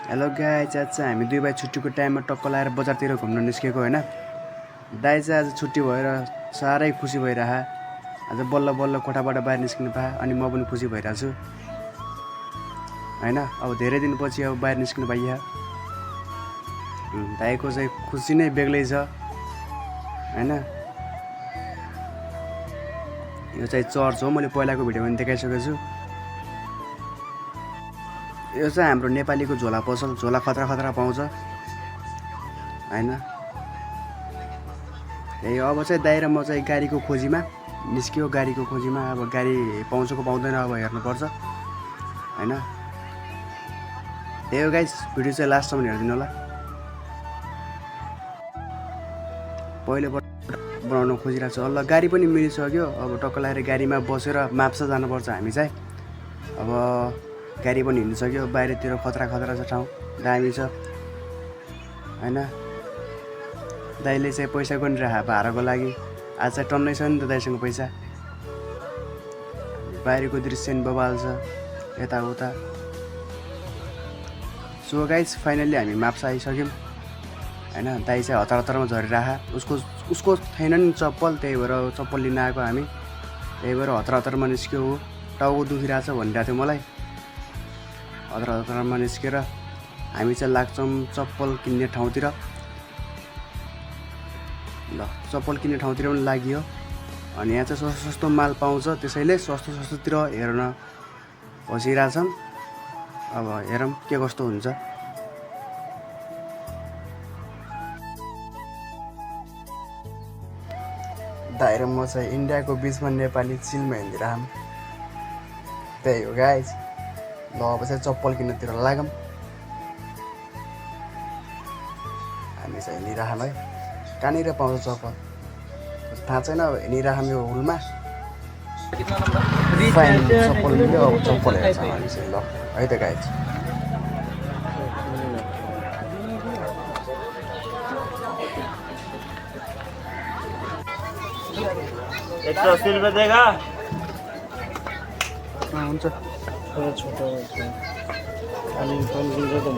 Hello guys, आज चाहिँ हामी 2 भाइ छुट्टीको टाइममा टक्क लाएर बजारतिर घुम्न निस्केको होइन। दाइ चाहिँ आज छुट्टी भएर साह्रै खुसी भइरह। आज बल्ल बल्ल कोठाबाट बाहिर निस्किनु पाएँ अनि म पनि खुसी भइरहेको छु होइन। अब धेरै दिनपछि अब बाहिर निस्किनु पाइयो। दाइको चाहिँ खुसी नै बेग्लै छ होइन। यो चाहिँ चर्च हो, मैले पहिलाको भिडियोमा पनि देखाइसकेको छु। यो चाहिँ हाम्रो नेपालीको झोला पसल, झोला खतरा खतरा पाउँछ होइन। ए अब चाहिँ दाइ र म चाहिँ गाडीको खोजीमा निस्क्यो, गाडीको खोजीमा। अब गाडी पाउँछ कि पाउँदैन अब हेर्नुपर्छ होइन। त्यही हो गाइस, भिडियो चाहिँ लास्टसम्म हेरिदिनु होला। पहिलेबाट बनाउन खोजिरहेको छु। अल्ल गाडी पनि मिलिसक्यो। अब टक्क लगाएर गाडीमा बसेर माप्सा जानुपर्छ हामी चाहिँ। अब गाडी पनि हिँड्नु सक्यो, बाहिरतिर खतरा खतरा छ ठाउँ, दामी छ होइन। दाइले चाहिँ पैसा गनिरह भाडाको लागि। आज चाहिँ टन्नै छ नि त दाइसँग पैसा। बाहिरको दृश्य नि बबाल छ यताउता। सो गाइस, फाइनल्ली हामी माप्सा आइसक्यौँ होइन। दाइ चाहिँ हतार हतारमा झरिरह। उसको छैन नि चप्पल, त्यही भएर चप्पल लिन आएको हामी। त्यही भएर हतार हतारमा निस्क्यो। हो टाउको दुखिरहेको छ भनिरहेको थियो मलाई। हतार हतारमा निस्केर हामी चाहिँ लाग्छौँ चप्पल किन्ने ठाउँतिर। ल चप्पल किन्ने ठाउँतिर पनि लागियो। अनि यहाँ चाहिँ सस्तो सस्तो माल पाउँछ, त्यसैले सस्तो सस्तोतिर हेर्न बसिरहेछन्। अब हेरौँ के कस्तो हुन्छ। दाइ र म चाहिँ इन्डियाको बिचमा नेपाली चिलमा हिँडिरहँ। त्यही हो गाइस। ल अब चाहिँ चप्पल किन्नतिर लागौँ। हामी चाहिँ हिँडिरहँ है। कहाँनिर पाउँछ चप्पल थाहा छैन। अब हिँडिरहँ यो हुलमा। फाइन चप्पल मिल्यो। अब चप्पल हेर्छ हामी चाहिँ। ल है त गाइस। ₹180 देगा। हुन्छ थोड़ा छोटा है पानी कम गिर तो